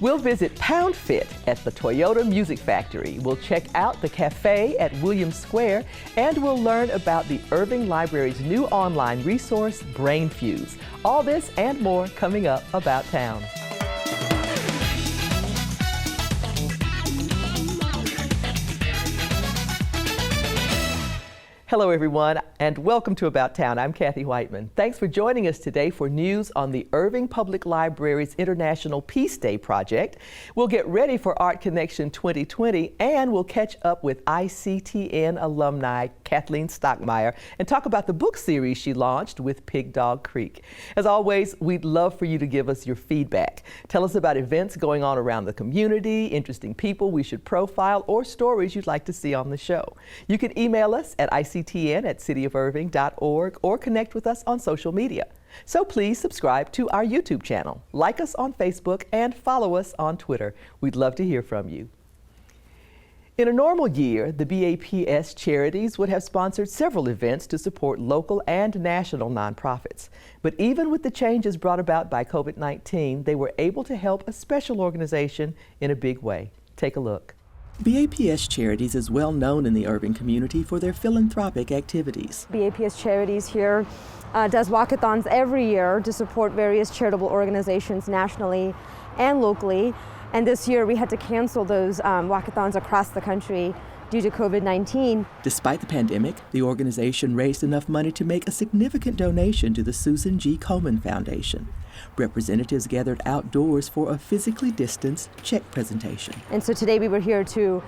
We'll visit Pound Fit at the Toyota Music Factory. We'll check out the cafe at Williams Square, and we'll learn about the Irving Library's new online resource, Brain Fuse. All this and more coming up About Town. Hello everyone, and welcome to About Town. I'm Kathy Whiteman. Thanks for joining us today for news on the Irving Public Library's International Peace Day project. We'll get ready for Art Connection 2020, and we'll catch up with ICTN alumni Katherine Stockmeyer and talk about the book series she launched with Pig Dog Creek. As always, we'd love for you to give us your feedback. Tell us about events going on around the community, interesting people we should profile, or stories you'd like to see on the show. You can email us at ictn@cityofirving.org or connect with us on social media. So please subscribe to our YouTube channel, like us on Facebook, and follow us on Twitter. We'd love to hear from you. In a normal year, the Baps Charities would have sponsored several events to support local and national nonprofits. But even with the changes brought about by COVID-19, they were able to help a special organization in a big way. Take a look. Baps Charities is well known in the Irving community for their philanthropic activities. Baps Charities here does walkathons every year to support various charitable organizations nationally and locally. And this year we had to cancel those walkathons across the country due to COVID-19. Despite the pandemic, the organization raised enough money to make a significant donation to the Susan G. Komen Foundation. Representatives gathered outdoors for a physically distanced check presentation. And so today we were here to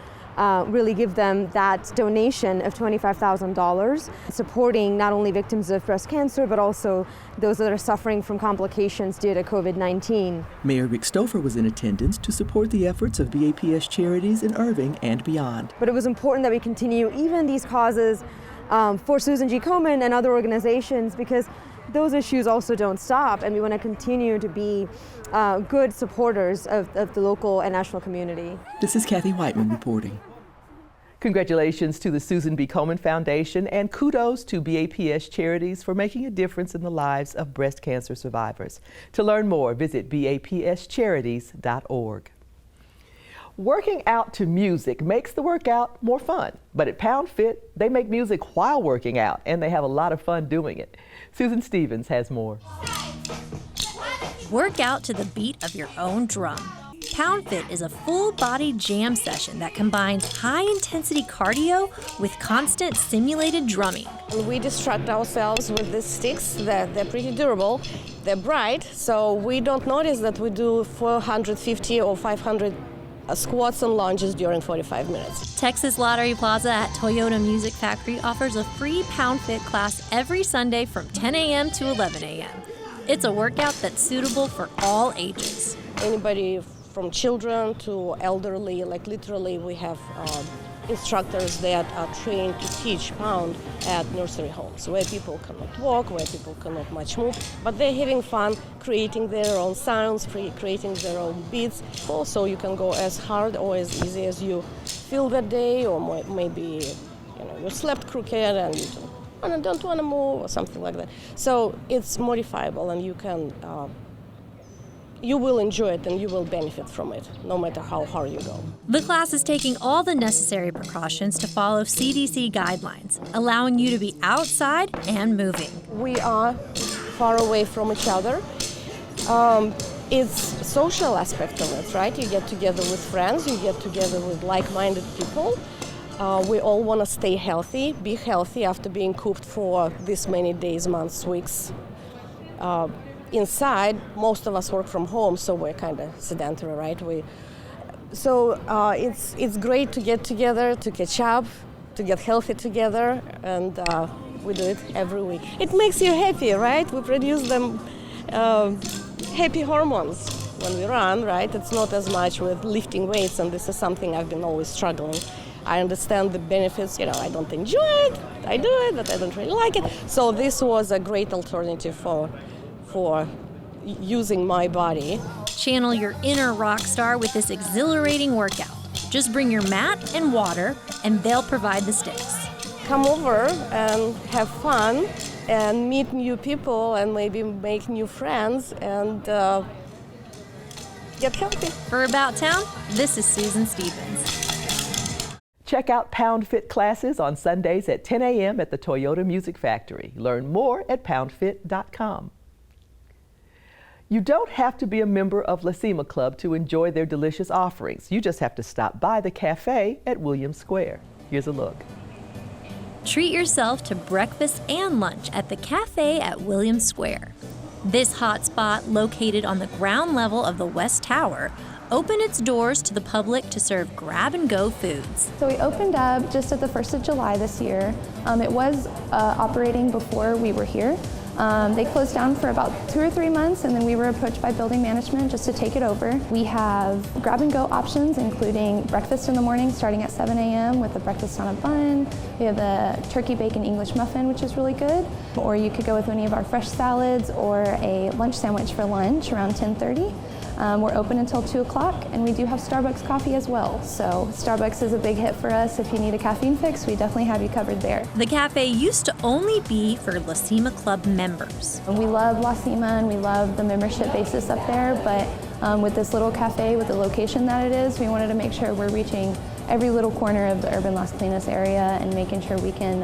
really give them that donation of $25,000, supporting not only victims of breast cancer, but also those that are suffering from complications due to COVID-19. Mayor Rick Stouffer was in attendance to support the efforts of Baps Charities in Irving and beyond. But it was important that we continue even these causes for Susan G. Komen and other organizations, because those issues also don't stop, and we want to continue to be good supporters of the local and national community. This is Kathy Whiteman reporting. Congratulations to the Susan B. Komen Foundation, and kudos to Baps Charities for making a difference in the lives of breast cancer survivors. To learn more, visit bapscharities.org. Working out to music makes the workout more fun, but at Pound Fit, they make music while working out, and they have a lot of fun doing it. Susan Stevens has more. Work out to the beat of your own drum. Pound Fit is a full-body jam session that combines high-intensity cardio with constant simulated drumming. We distract ourselves with these sticks. They're pretty durable. They're bright, so we don't notice that we do 450 or 500 squats and lunges during 45 minutes. Texas Lottery Plaza at Toyota Music Factory offers a free Pound Fit class every Sunday from 10 a.m. to 11 a.m. It's a workout that's suitable for all ages. Anybody from children to elderly, like literally we have instructors that are trained to teach Pound at nursery homes where people cannot walk, where people cannot much move, but they're having fun creating their own sounds, creating their own beats. Also, you can go as hard or as easy as you feel that day, or maybe you slept crooked and you don't want to move or something like that. So it's modifiable, and you will enjoy it and you will benefit from it, no matter how hard you go. The class is taking all the necessary precautions to follow CDC guidelines, allowing you to be outside and moving. We are far away from each other. It's social aspect of it, right? You get together with friends, you get together with like-minded people. We all want to stay healthy, be healthy after being cooped for this many days, months, weeks. Inside, most of us work from home, so we're kind of sedentary, right? It's great to get together, to catch up, to get healthy together, and we do it every week. It makes you happy, right? We produce them happy hormones when we run, right? It's not as much with lifting weights, and this is something I've been always struggling. I understand the benefits, I don't enjoy it, I do it, but I don't really like it. So this was a great alternative for using my body. Channel your inner rock star with this exhilarating workout. Just bring your mat and water, and they'll provide the sticks. Come over and have fun and meet new people and maybe make new friends and get healthy. For About Town, this is Susan Stevens. Check out Pound Fit classes on Sundays at 10 a.m. at the Toyota Music Factory. Learn more at poundfit.com. You don't have to be a member of Lacima Club to enjoy their delicious offerings. You just have to stop by the cafe at Williams Square. Here's a look. Treat yourself to breakfast and lunch at the cafe at Williams Square. This hot spot, located on the ground level of the West Tower, opened its doors to the public to serve grab-and-go foods. So we opened up just at the 1st of July this year. It was operating before we were here. They closed down for about 2 or 3 months, and then we were approached by building management just to take it over. We have grab-and-go options, including breakfast in the morning starting at 7 a.m. with a breakfast on a bun. We have the turkey bacon English muffin, which is really good. Or you could go with any of our fresh salads or a lunch sandwich for lunch around 10:30. We're open until 2 o'clock, and we do have Starbucks coffee as well. So Starbucks is a big hit for us. If you need a caffeine fix, we definitely have you covered there. The cafe used to only be for Lacima Club members. We love Lacima and we love the membership basis up there, but with this little cafe, with the location that it is, we wanted to make sure we're reaching every little corner of the urban Las Colinas area and making sure we can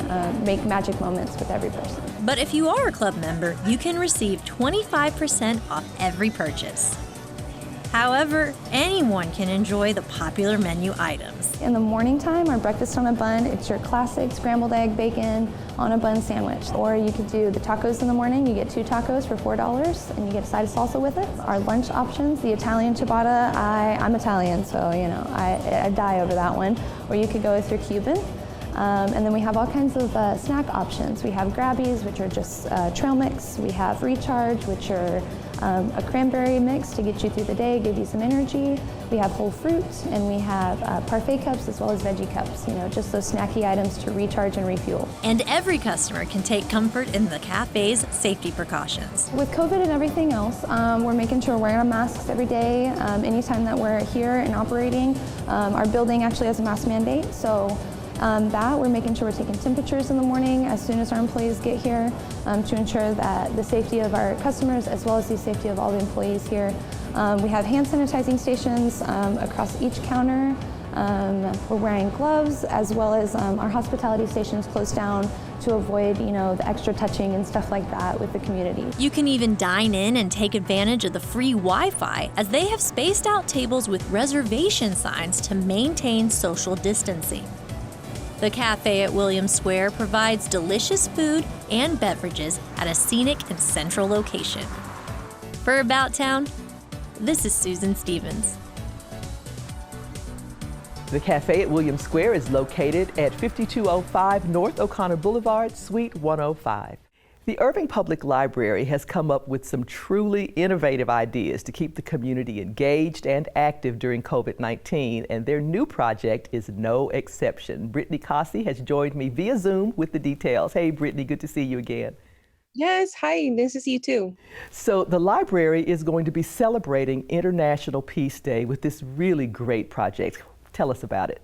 make magic moments with every person. But if you are a club member, you can receive 25% off every purchase. However, anyone can enjoy the popular menu items. In the morning time, our breakfast on a bun, it's your classic scrambled egg bacon on a bun sandwich. Or you could do the tacos in the morning. You get 2 tacos for $4 and you get a side of salsa with it. Our lunch options, the Italian ciabatta, I'm Italian, so you know, I die over that one. Or you could go with your Cuban. And then we have all kinds of snack options. We have Grabbies, which are just trail mix. We have Recharge, which are a cranberry mix to get you through the day, give you some energy. We have whole fruit, and we have parfait cups as well as veggie cups, you know, just those snacky items to recharge and refuel. And every customer can take comfort in the cafe's safety precautions. With COVID and everything else, we're making sure we're wearing our masks every day, anytime that we're here and operating. Our building actually has a mask mandate, so we're making sure we're taking temperatures in the morning as soon as our employees get here to ensure that the safety of our customers as well as the safety of all the employees here. We have hand sanitizing stations across each counter. We're wearing gloves as well as our hospitality stations closed down to avoid, you know, the extra touching and stuff like that with the community. You can even dine in and take advantage of the free Wi-Fi, as they have spaced out tables with reservation signs to maintain social distancing. The cafe at Williams Square provides delicious food and beverages at a scenic and central location. For About Town, this is Susan Stevens. The cafe at Williams Square is located at 5205 North O'Connor Boulevard, Suite 105. The Irving Public Library has come up with some truly innovative ideas to keep the community engaged and active during COVID-19, and their new project is no exception. Brittany Cossey has joined me via Zoom with the details. Hey, Brittany, good to see you again. Yes, hi, nice to see you too. So the library is going to be celebrating International Peace Day with this really great project. Tell us about it.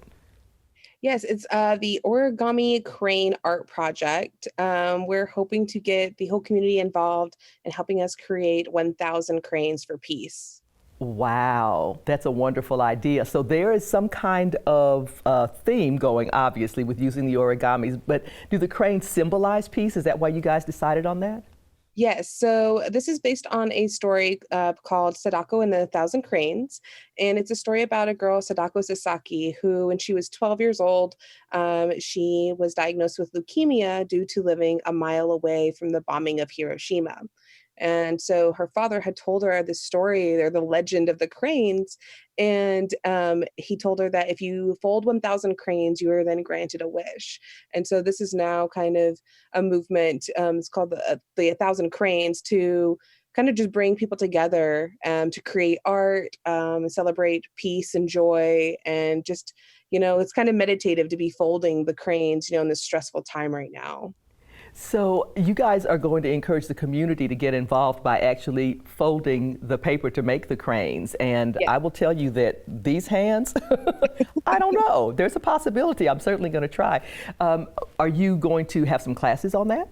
Yes, it's the Origami Crane Art Project. We're hoping to get the whole community involved in helping us create 1,000 cranes for peace. Wow, that's a wonderful idea. So there is some kind of theme going, obviously, with using the origamis, but do the cranes symbolize peace? Is that why you guys decided on that? Yes, so this is based on a story called Sadako and the 1,000 Cranes. And it's a story about a girl, Sadako Sasaki, who, when she was 12 years old, she was diagnosed with leukemia due to living a mile away from the bombing of Hiroshima. And so her father had told her this story, or the legend of the cranes, and he told her that if you fold 1,000 cranes, you are then granted a wish. And so this is now kind of a movement. It's called the 1,000 Cranes, to kind of just bring people together to create art, celebrate peace and joy, and just, you know, it's kind of meditative to be folding the cranes, you know, in this stressful time right now. So you guys are going to encourage the community to get involved by actually folding the paper to make the cranes. And yeah. I will tell you that these hands, I don't know. There's a possibility. I'm certainly going to try. Are you going to have some classes on that?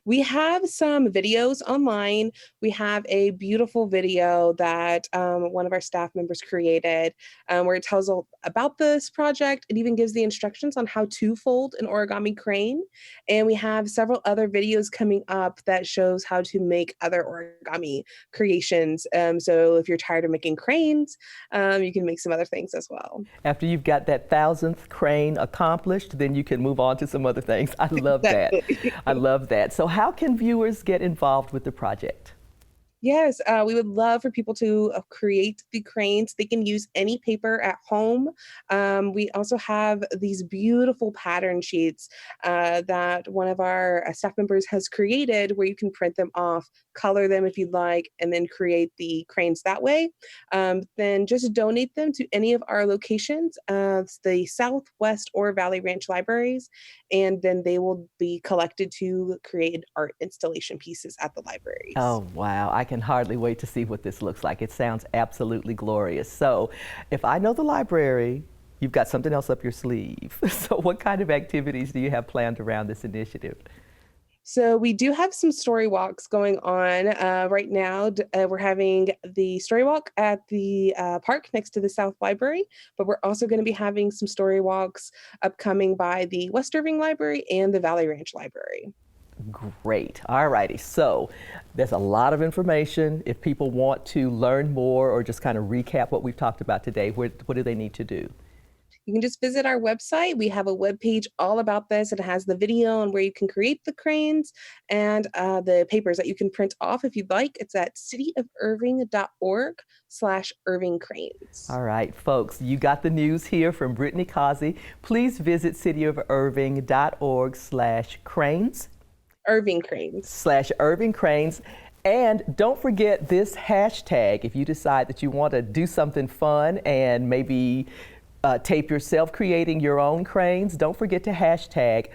We have some videos online. We have a beautiful video that one of our staff members created where it tells all about this project. It even gives the instructions on how to fold an origami crane. And we have several other videos coming up that shows how to make other origami creations. So if you're tired of making cranes, you can make some other things as well. After you've got that 1,000th crane accomplished, then you can move on to some other things. I love that. I love that. So how can viewers get involved with the project? Yes, we would love for people to create the cranes. They can use any paper at home. We also have these beautiful pattern sheets that one of our staff members has created where you can print them off, color them if you'd like, and then create the cranes that way. Then just donate them to any of our locations, the Southwest or Valley Ranch libraries, and then they will be collected to create art installation pieces at the libraries. Oh, wow. I can hardly wait to see what this looks like. It sounds absolutely glorious. So if I know the library, you've got something else up your sleeve. So what kind of activities do you have planned around this initiative? So we do have some story walks going on right now. We're having the story walk at the park next to the South Library, but we're also going to be having some story walks upcoming by the West Irving Library and the Valley Ranch Library. Great. All righty. So there's a lot of information. If people want to learn more or just kind of recap what we've talked about today, what do they need to do? You can just visit our website. We have a webpage all about this. It has the video on where you can create the cranes and the papers that you can print off if you'd like. It's at cityofirving.org/Irving Cranes. All right, folks, you got the news here from Brittany Causey. Please visit cityofirving.org/cranes. Irving Cranes. /Irving Cranes. And don't forget this hashtag if you decide that you want to do something fun and maybe tape yourself creating your own cranes. Don't forget to hashtag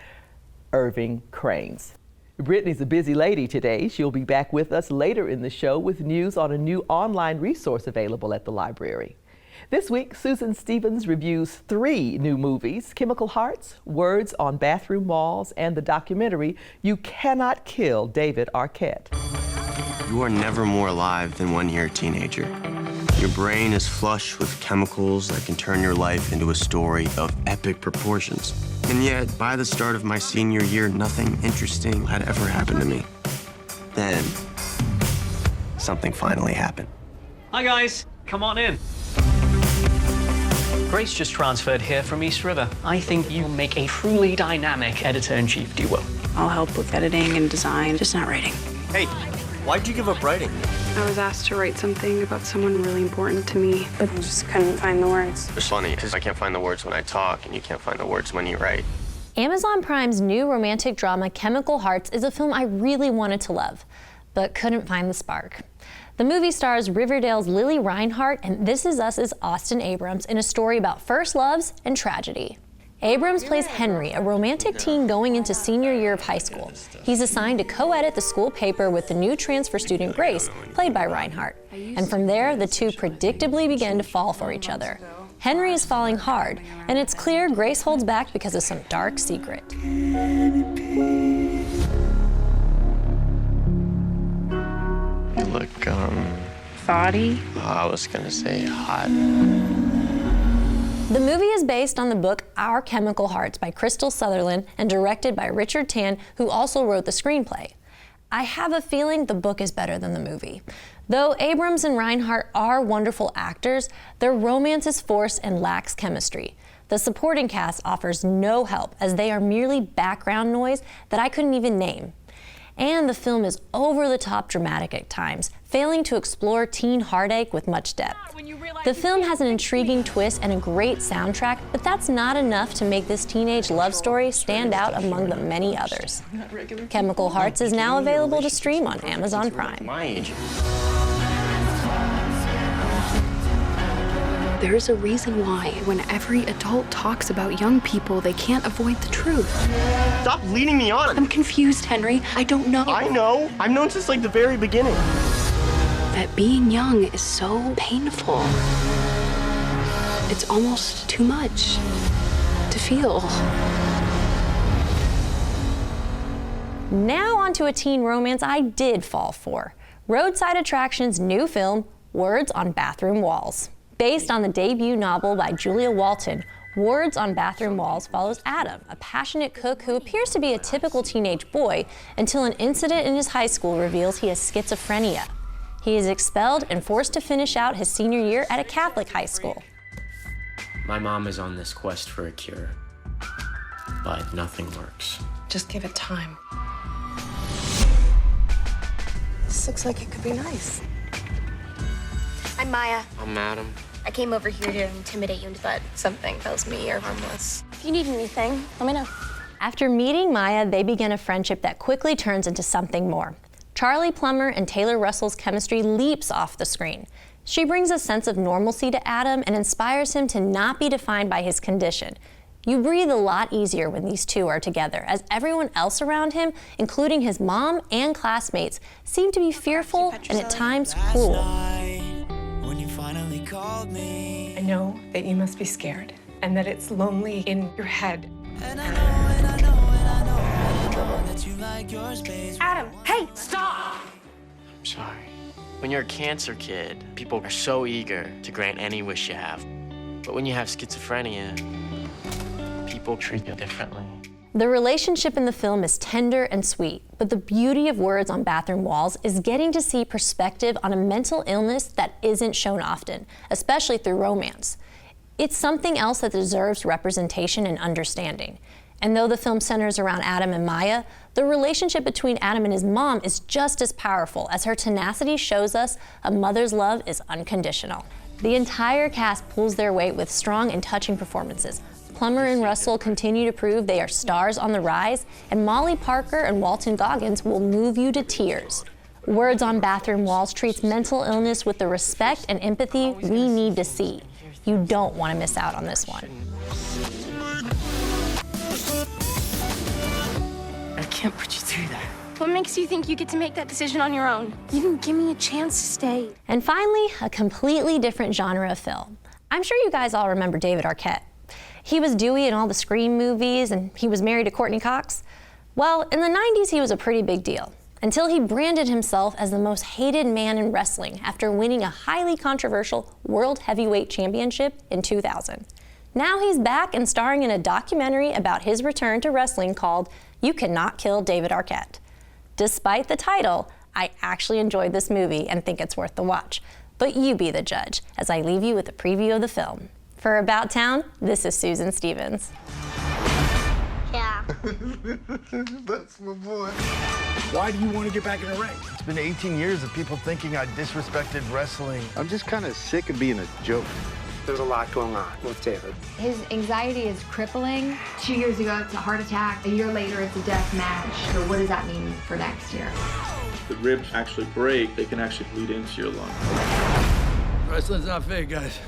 Irving Cranes. Brittany's a busy lady today. She'll be back with us later in the show with news on a new online resource available at the library. This week, Susan Stevens reviews 3 new movies: Chemical Hearts, Words on Bathroom Walls, and the documentary You Cannot Kill David Arquette. You are never more alive than when you're a teenager. Your brain is flush with chemicals that can turn your life into a story of epic proportions. And yet, by the start of my senior year, nothing interesting had ever happened to me. Then, something finally happened. Hi guys, come on in. Grace just transferred here from East River. I think you'll make a truly dynamic editor-in-chief duo. I'll help with editing and design, just not writing. Hey, why'd you give up writing? I was asked to write something about someone really important to me, but just couldn't find the words. It's funny, because I can't find the words when I talk, and you can't find the words when you write. Amazon Prime's new romantic drama Chemical Hearts is a film I really wanted to love, but couldn't find the spark. The movie stars Riverdale's Lily Reinhart and This Is Us's Austin Abrams in a story about first loves and tragedy. Abrams plays Henry, a romantic teen going into senior year of high school. He's assigned to co-edit the school paper with the new transfer student Grace, played by Reinhart. And from there, the two predictably begin to fall for each other. Henry is falling hard, and it's clear Grace holds back because of some dark secret. You look, Thoughty? I was gonna say hot. The movie is based on the book Our Chemical Hearts by Crystal Sutherland and directed by Richard Towne, who also wrote the screenplay. I have a feeling the book is better than the movie. Though Abrams and Reinhart are wonderful actors, their romance is forced and lacks chemistry. The supporting cast offers no help as they are merely background noise that I couldn't even name. And the film is over-the-top dramatic at times, failing to explore teen heartache with much depth. The film has an intriguing twist and a great soundtrack, but that's not enough to make this teenage love story stand out among the many others. Chemical Hearts is now available to stream on Amazon Prime. My age. There's a reason why, when every adult talks about young people, they can't avoid the truth. Stop leading me on. I'm confused, Henry. I don't know. I know. I've known since like the very beginning. That being young is so painful. It's almost too much to feel. Now onto a teen romance I did fall for. Roadside Attractions' new film, Words on Bathroom Walls. Based on the debut novel by Julia Walton, Words on Bathroom Walls follows Adam, a passionate cook who appears to be a typical teenage boy until an incident in his high school reveals he has schizophrenia. He is expelled and forced to finish out his senior year at a Catholic high school. My mom is on this quest for a cure, but nothing works. Just give it time. This looks like it could be nice. I'm Maya. I'm Adam. I came over here to intimidate you, but something tells me you're harmless. If you need anything, let me know. After meeting Maya, they begin a friendship that quickly turns into something more. Charlie Plummer and Taylor Russell's chemistry leaps off the screen. She brings a sense of normalcy to Adam and inspires him to not be defined by his condition. You breathe a lot easier when these two are together, as everyone else around him, including his mom and classmates, seem to be fearful and at times cruel. I know that you must be scared and that it's lonely in your head. Adam, hey, stop! I'm sorry. When you're a cancer kid, people are so eager to grant any wish you have. But when you have schizophrenia, people treat you differently. The relationship in the film is tender and sweet, but the beauty of Words on Bathroom Walls is getting to see perspective on a mental illness that isn't shown often, especially through romance. It's something else that deserves representation and understanding. And though the film centers around Adam and Maya, the relationship between Adam and his mom is just as powerful, as her tenacity shows us a mother's love is unconditional. The entire cast pulls their weight with strong and touching performances. Plummer and Russell continue to prove they are stars on the rise, and Molly Parker and Walton Goggins will move you to tears. Words on Bathroom Walls treats mental illness with the respect and empathy we need to see. You don't want to miss out on this one. I can't put you through that. What makes you think you get to make that decision on your own? You didn't give me a chance to stay. And finally, a completely different genre of film. I'm sure you guys all remember David Arquette. He was Dewey in all the Scream movies, and he was married to Courtney Cox. Well, in the 90s, he was a pretty big deal, until he branded himself as the most hated man in wrestling after winning a highly controversial World Heavyweight Championship in 2000. Now he's back and starring in a documentary about his return to wrestling called You Cannot Kill David Arquette. Despite the title, I actually enjoyed this movie and think it's worth the watch. But you be the judge, as I leave you with a preview of the film. For About Town, this is Susan Stevens. Yeah. That's my boy. Why do you want to get back in the ring? It's been 18 years of people thinking I disrespected wrestling. I'm just kind of sick of being a joke. There's a lot going on with David. His anxiety is crippling. 2 years ago, it's a heart attack. A year later, it's a death match. So what does that mean for next year? The ribs actually break, they can actually bleed into your lung. Wrestling's not fake, guys.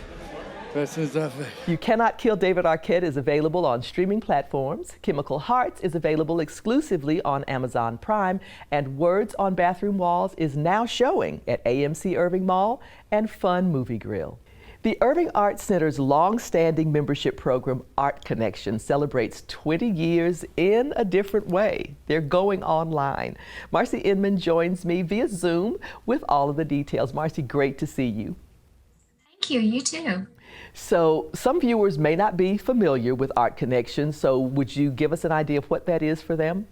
Wrestling's not fake. You Cannot Kill David Arquette is available on streaming platforms. Chemical Hearts is available exclusively on Amazon Prime, and Words on Bathroom Walls is now showing at AMC Irving Mall and Fun Movie Grill. The Irving Arts Center's long-standing membership program, Art Connection, celebrates 20 years in a different way. They're going online. Marcy Inman joins me via Zoom with all of the details. Marcy, great to see you. Thank you. You too. So some viewers may not be familiar with Art Connection, so would you give us an idea of what that is for them?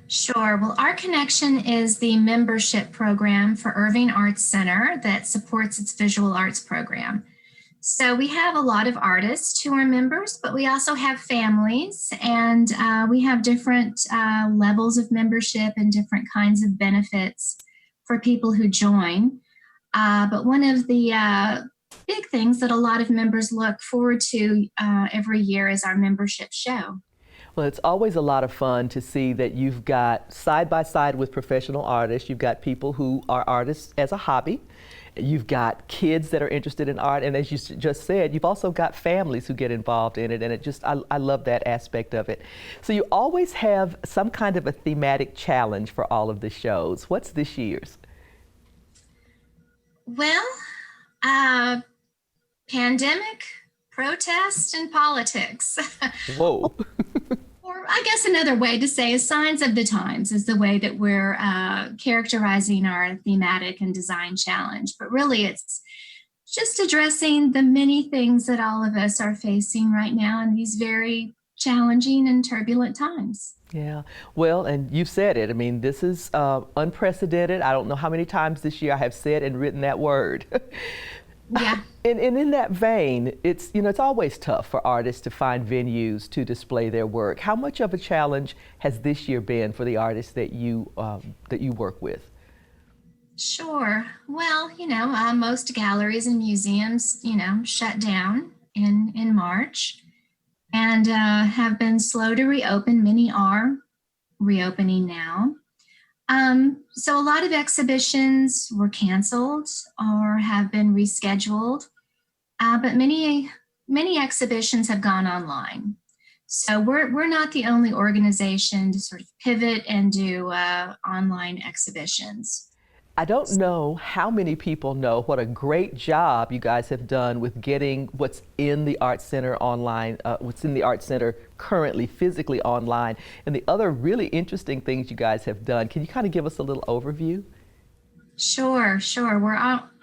Sure. Well, Art Connection is the membership program for Irving Arts Center that supports its visual arts program. So we have a lot of artists who are members, but we also have families, and we have different levels of membership and different kinds of benefits for people who join. But one of the big things that a lot of members look forward to every year is our membership show. Well, it's always a lot of fun to see that you've got side by side with professional artists, you've got people who are artists as a hobby, you've got kids that are interested in art, and as you just said, you've also got families who get involved in it, and I love that aspect of it. So you always have some kind of a thematic challenge for all of the shows. What's this year's? Well, pandemic, protest, and politics. Whoa. I guess another way to say is signs of the times is the way that we're characterizing our thematic and design challenge. But really, it's just addressing the many things that all of us are facing right now in these very challenging and turbulent times. Yeah, well, and you've said it. I mean, this is unprecedented. I don't know how many times this year I have said and written that word. Yeah. And in that vein, it's always tough for artists to find venues to display their work. How much of a challenge has this year been for the artists that you work with? Sure. Well, most galleries and museums, shut down in March and have been slow to reopen. Many are reopening now. So a lot of exhibitions were canceled or have been rescheduled, but many exhibitions have gone online. So we're not the only organization to sort of pivot and do online exhibitions. I don't know how many people know what a great job you guys have done with getting what's in the Art Center online, what's in the Art Center currently physically online, and the other really interesting things you guys have done. Can you kind of give us a little overview? Sure.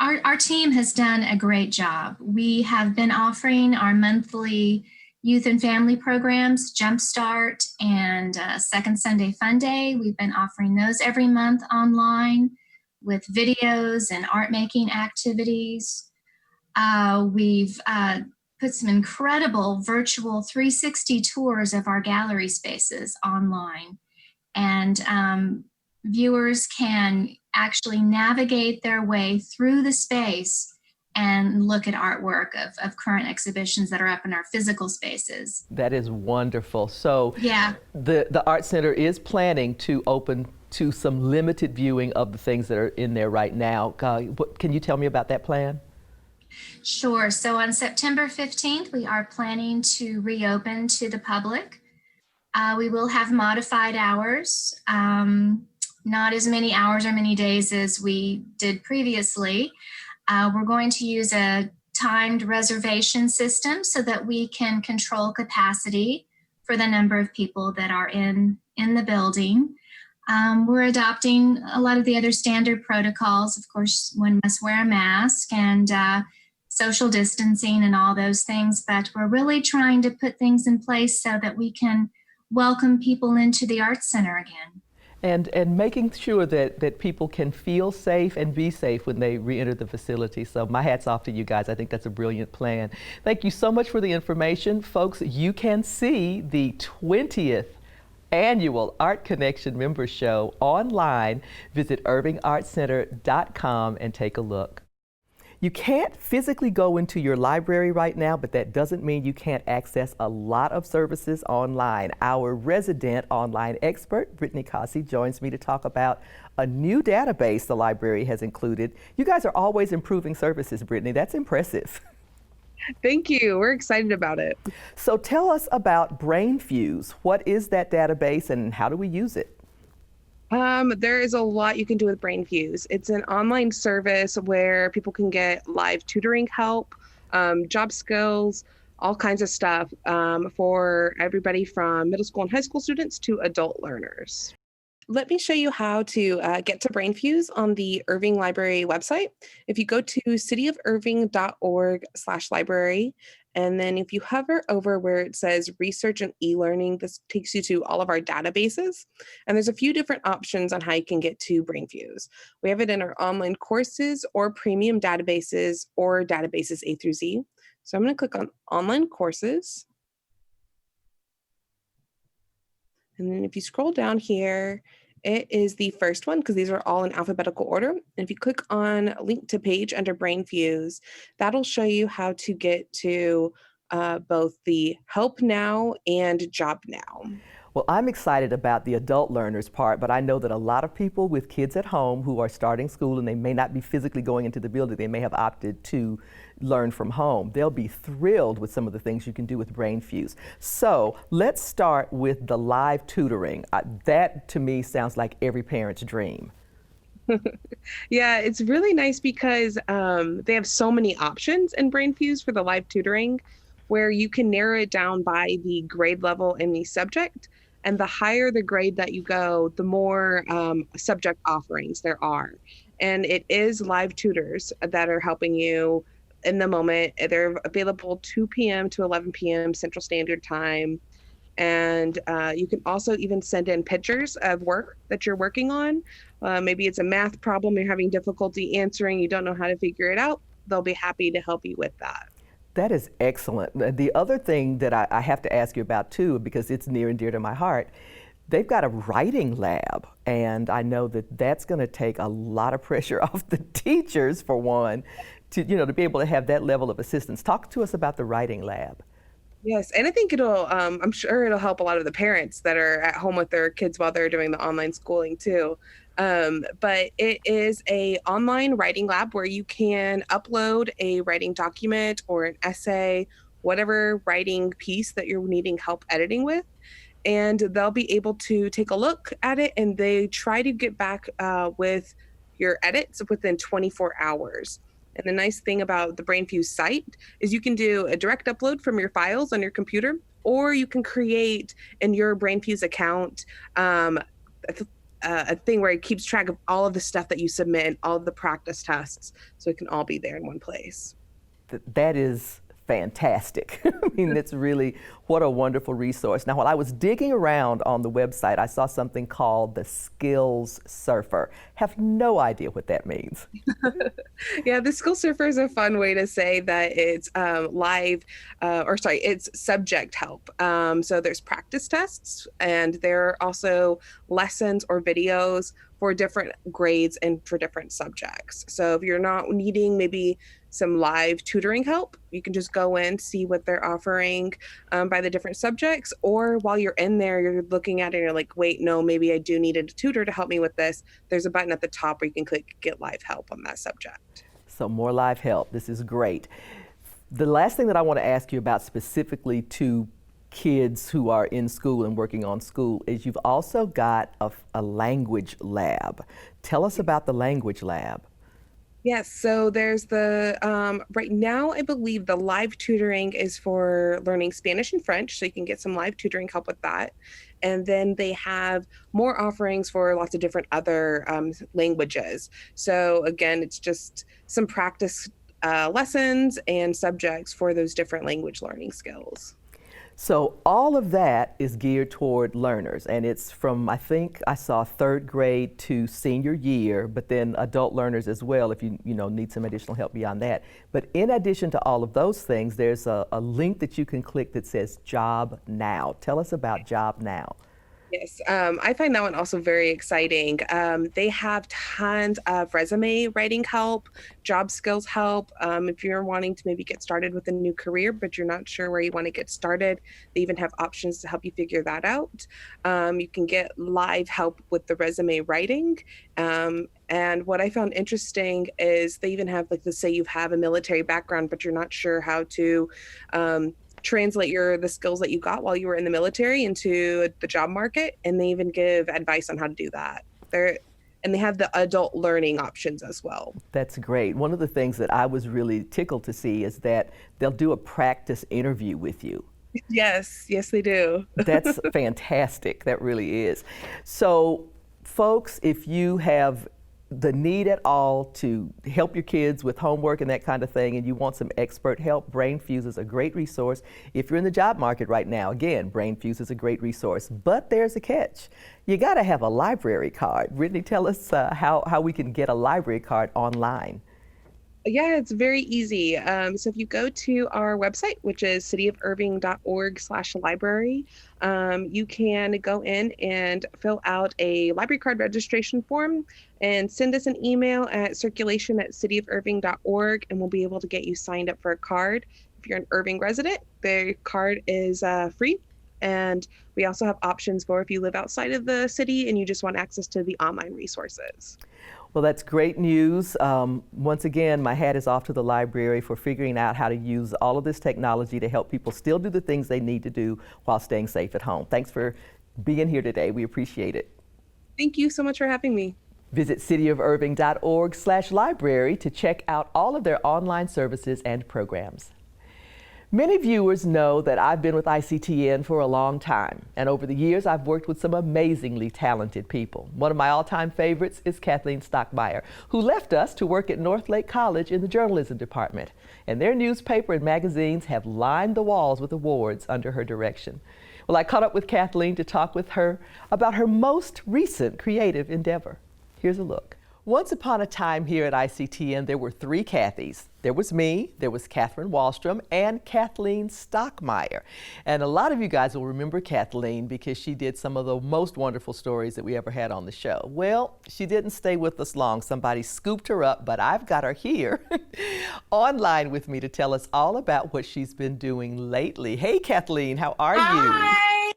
Our team has done a great job. We have been offering our monthly youth and family programs, Jumpstart and Second Sunday Fun Day. We've been offering those every month online with videos and art making activities. We've put some incredible virtual 360 tours of our gallery spaces online. And viewers can actually navigate their way through the space and look at artwork of current exhibitions that are up in our physical spaces. That is wonderful. So yeah, the Art Center is planning to open to some limited viewing of the things that are in there right now. Can you tell me about that plan? Sure. So on September 15th, we are planning to reopen to the public. We will have modified hours, not as many hours or many days as we did previously. We're going to use a timed reservation system so that we can control capacity for the number of people that are in the building. We're adopting a lot of the other standard protocols. Of course, one must wear a mask and social distancing and all those things, but we're really trying to put things in place so that we can welcome people into the Arts Center again. And making sure that people can feel safe and be safe when they re-enter the facility. So my hat's off to you guys. I think that's a brilliant plan. Thank you so much for the information. Folks, you can see the 20th annual Art Connection Member Show online. Visit irvingartcenter.com and take a look. You can't physically go into your library right now, but that doesn't mean you can't access a lot of services online. Our resident online expert, Brittany Cossey, joins me to talk about a new database the library has included. You guys are always improving services, Brittany. That's impressive. Thank you. We're excited about it. So tell us about BrainFuse. What is that database and how do we use it? There is a lot you can do with BrainFuse. It's an online service where people can get live tutoring help, job skills, all kinds of stuff for everybody from middle school and high school students to adult learners. Let me show you how to get to BrainFuse on the Irving Library website. If you go to cityofirving.org/library, and then if you hover over where it says research and e-learning, this takes you to all of our databases. And there's a few different options on how you can get to BrainFuse. We have it in our online courses or premium databases or databases A through Z. So I'm going to click on online courses. And then if you scroll down here, it is the first one because these are all in alphabetical order. And if you click on link to page under BrainFuse, that'll show you how to get to both the Help Now and Job Now. Well, I'm excited about the adult learners part, but I know that a lot of people with kids at home who are starting school and they may not be physically going into the building, they may have opted to learn from home. They'll be thrilled with some of the things you can do with BrainFuse. So let's start with the live tutoring. That to me sounds like every parent's dream. Yeah, it's really nice because they have so many options in BrainFuse for the live tutoring where you can narrow it down by the grade level and the subject. And the higher the grade that you go, the more subject offerings there are. And it is live tutors that are helping you in the moment. They're available 2 p.m. to 11 p.m. Central Standard Time. And you can also even send in pictures of work that you're working on. Maybe it's a math problem you're having difficulty answering, you don't know how to figure it out. They'll be happy to help you with that. That is excellent. The other thing that I have to ask you about too, because it's near and dear to my heart, they've got a writing lab, and I know that that's going to take a lot of pressure off the teachers, for one, to be able to have that level of assistance. Talk to us about the writing lab. Yes, and I think I'm sure it'll help a lot of the parents that are at home with their kids while they're doing the online schooling too. But it is a online writing lab where you can upload a writing document or an essay, whatever writing piece that you're needing help editing with. And they'll be able to take a look at it, and they try to get back with your edits within 24 hours. And the nice thing about the BrainFuse site is you can do a direct upload from your files on your computer, or you can create in your BrainFuse account a thing where it keeps track of all of the stuff that you submit and all of the practice tests, so it can all be there in one place. That is fantastic. I mean, it's really, what a wonderful resource. Now, while I was digging around on the website, I saw something called the Skills Surfer. Have no idea what that means. Yeah, the Skills Surfer is a fun way to say that it's it's subject help. So there's practice tests, and there are also lessons or videos for different grades and for different subjects. So if you're not needing maybe some live tutoring help, you can just go in, see what they're offering by the different subjects, or while you're in there, you're looking at it and you're like, wait, no, maybe I do need a tutor to help me with this. There's a button at the top where you can click Get Live Help on that subject. So more live help. This is great. The last thing that I want to ask you about specifically to kids who are in school and working on school is you've also got a language lab. Tell us about the language lab. Yes, so there's the, right now I believe the live tutoring is for learning Spanish and French, so you can get some live tutoring help with that. And then they have more offerings for lots of different other languages. So again, it's just some practice lessons and subjects for those different language learning skills. So all of that is geared toward learners, and it's from, I think I saw 3rd grade to senior year, but then adult learners as well if you need some additional help beyond that. But in addition to all of those things, there's a link that you can click that says Job Now. Tell us about Job Now. Yes, I find that one also very exciting. They have tons of resume writing help, job skills help. If you're wanting to maybe get started with a new career, but you're not sure where you want to get started, they even have options to help you figure that out. You can get live help with the resume writing. And what I found interesting is they even have, like, let's say you have a military background, but you're not sure how to translate the skills that you got while you were in the military into the job market, and they even give advice on how to do that. And they have the adult learning options as well. That's great. One of the things that I was really tickled to see is that they'll do a practice interview with you. Yes, they do. That's fantastic. That really is. So, folks, if you have the need at all to help your kids with homework and that kind of thing, and you want some expert help, BrainFuse is a great resource. If you're in the job market right now, again, BrainFuse is a great resource. But there's a catch. You got to have a library card. Brittany, tell us how we can get a library card online. Yeah, it's very easy. So if you go to our website, which is cityofirving.org/library, you can go in and fill out a library card registration form and send us an email at circulation@cityofirving.org, and we'll be able to get you signed up for a card. If you're an Irving resident, the card is free. And we also have options for if you live outside of the city and you just want access to the online resources. Well, that's great news. Once again, my hat is off to the library for figuring out how to use all of this technology to help people still do the things they need to do while staying safe at home. Thanks for being here today. We appreciate it. Thank you so much for having me. Visit cityofirving.org/library to check out all of their online services and programs. Many viewers know that I've been with ICTN for a long time, and over the years I've worked with some amazingly talented people. One of my all-time favorites is Katherine Stockmeyer, who left us to work at Northlake College in the journalism department. And their newspaper and magazines have lined the walls with awards under her direction. Well, I caught up with Kathleen to talk with her about her most recent creative endeavor. Here's a look. Once upon a time here at ICTN, there were three Kathys. There was me, there was Catherine Wallstrom, and Kathleen Stockmeyer. And a lot of you guys will remember Kathleen because she did some of the most wonderful stories that we ever had on the show. Well, she didn't stay with us long. Somebody scooped her up, but I've got her here online with me to tell us all about what she's been doing lately. Hey, Kathleen, how are you? Hi.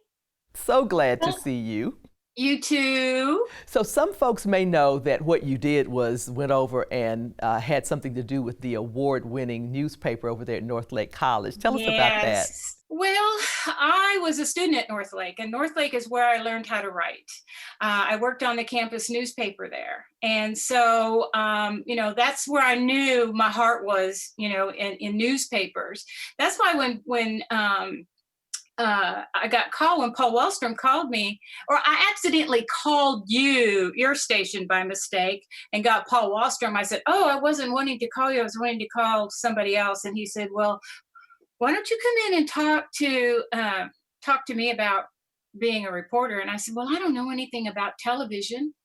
So glad to see you. You too. So some folks may know that what you did was went over and had something to do with the award-winning newspaper over there at Northlake College. Tell us about that. Well, I was a student at Northlake, and Northlake is where I learned how to write. I worked on the campus newspaper there. And so, that's where I knew my heart was, in newspapers. That's why when I got called when Paul Wallstrom called me, or I accidentally called your station by mistake and got Paul Wallstrom. I said, oh, I wasn't wanting to call you. I was wanting to call somebody else. And he said, well, why don't you come in and talk to me about being a reporter? And I said, well, I don't know anything about television.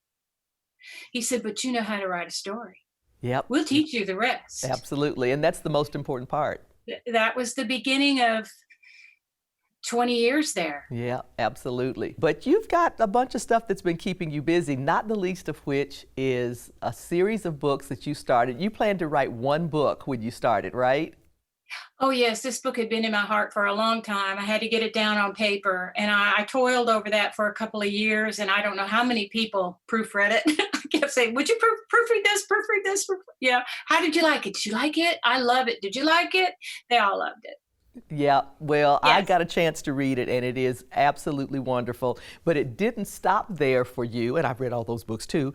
He said, but you know how to write a story. Yep. We'll teach you the rest. Absolutely. And that's the most important part. That was the beginning of 20 years there. Yeah, absolutely. But you've got a bunch of stuff that's been keeping you busy, not the least of which is a series of books that you started. You planned to write one book when you started, right? Oh yes, this book had been in my heart for a long time. I had to get it down on paper, and I toiled over that for a couple of years, and I don't know how many people proofread it. I kept saying, would you proofread this, proofread this? Yeah. How did you like it? Did you like it? I love it. Did you like it? They all loved it. Yeah, well, yes. I got a chance to read it, and it is absolutely wonderful. But it didn't stop there for you, and I've read all those books too,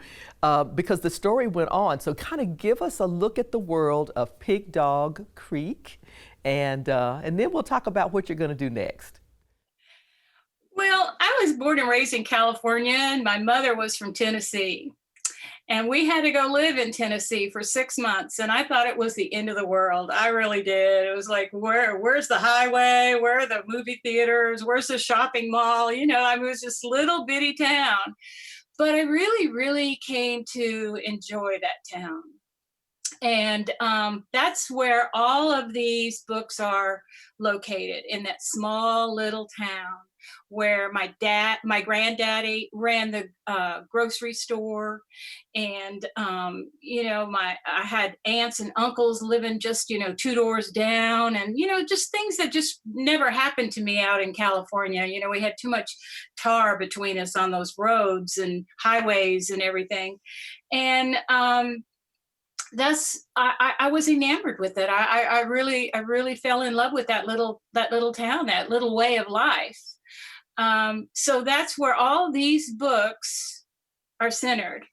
because the story went on. So kind of give us a look at the world of Pig Dog Creek, and then we'll talk about what you're going to do next. Well, I was born and raised in California, and my mother was from Tennessee. And we had to go live in Tennessee for 6 months. And I thought it was the end of the world. I really did. It was like, where's the highway? Where are the movie theaters? Where's the shopping mall? It was this little bitty town. But I really, really came to enjoy that town. And that's where all of these books are located, in that small little town where my granddaddy ran the grocery store, and I had aunts and uncles living just 2 doors down, and just things that just never happened to me out in California. We had too much tar between us on those roads and highways and everything, and I was enamored with it. I really fell in love with that little town, that little way of life. So that's where all these books are centered,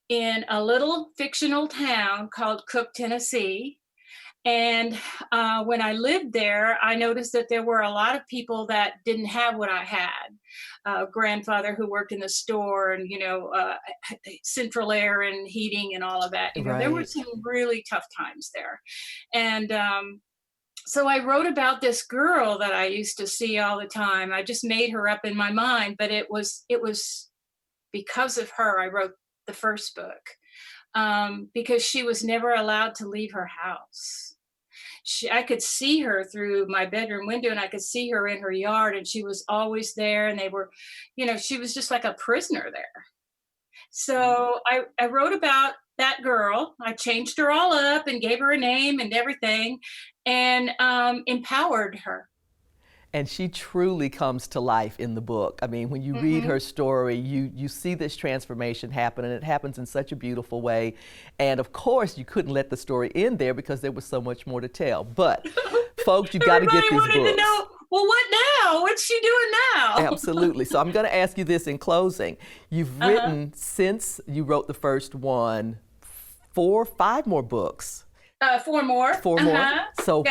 in a little fictional town called Cook, Tennessee. And when I lived there, I noticed that there were a lot of people that didn't have what I had. A grandfather who worked in the store, and central air and heating and all of that. Right. There were some really tough times there. And so I wrote about this girl that I used to see all the time. I just made her up in my mind, but it was because of her I wrote the first book, because she was never allowed to leave her house. I could see her through my bedroom window, and I could see her in her yard, and she was always there, and they were, she was just like a prisoner there. So I wrote about that girl. I changed her all up and gave her a name and everything, and empowered her. And she truly comes to life in the book. I mean, when you read her story, you see this transformation happen, and it happens in such a beautiful way. And of course, you couldn't let the story end there because there was so much more to tell. But folks, you got to get these books. Everybody wanted to know, well, what now? What's she doing now? Absolutely. So I'm going to ask you this in closing. You've written, since you wrote the first one, 4 or 5 more books. 4 more. 4 more. So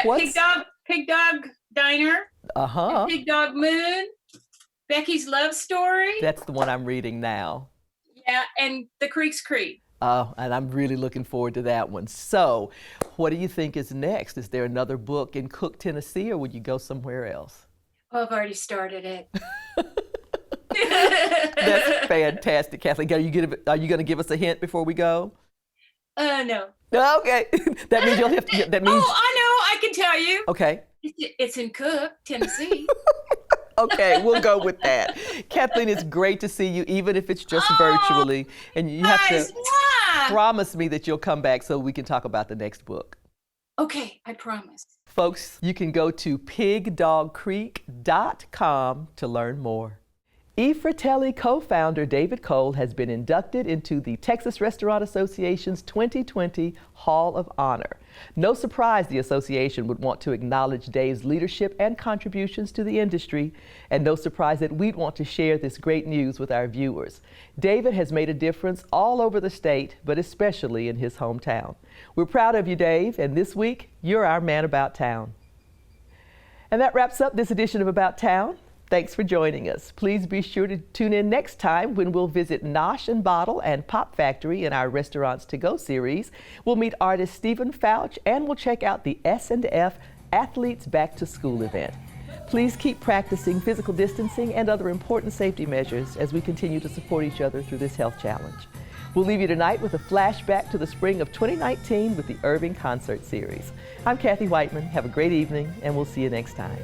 Pig Dog Diner, Uh-huh. Pig Dog Moon, Becky's Love Story. That's the one I'm reading now. Yeah, and The Creek's Creek. Oh, and I'm really looking forward to that one. So, what do you think is next? Is there another book in Cook, Tennessee, or would you go somewhere else? Oh, I've already started it. That's fantastic, Kathleen. Are you going to give us a hint before we go? No. Okay. That means you'll have to. That means. Oh, I know. I can tell you. Okay. It's in Cook, Tennessee. Okay, we'll go with that. Kathleen, it's great to see you, even if it's just virtually. And you have to promise me that you'll come back so we can talk about the next book. Okay, I promise. Folks, you can go to pigdogcreek.com to learn more. E. Fratelli co-founder David Cole has been inducted into the Texas Restaurant Association's 2020 Hall of Honor. No surprise the association would want to acknowledge Dave's leadership and contributions to the industry, and no surprise that we'd want to share this great news with our viewers. David has made a difference all over the state, but especially in his hometown. We're proud of you, Dave, and this week, you're our man about town. And that wraps up this edition of About Town. Thanks for joining us. Please be sure to tune in next time when we'll visit Nosh and Bottle and Pop Factory in our Restaurants to Go series. We'll meet artist Stephen Fouch and we'll check out the S&F Athletes Back to School event. Please keep practicing physical distancing and other important safety measures as we continue to support each other through this health challenge. We'll leave you tonight with a flashback to the spring of 2019 with the Irving Concert Series. I'm Kathy Whiteman. Have a great evening and we'll see you next time.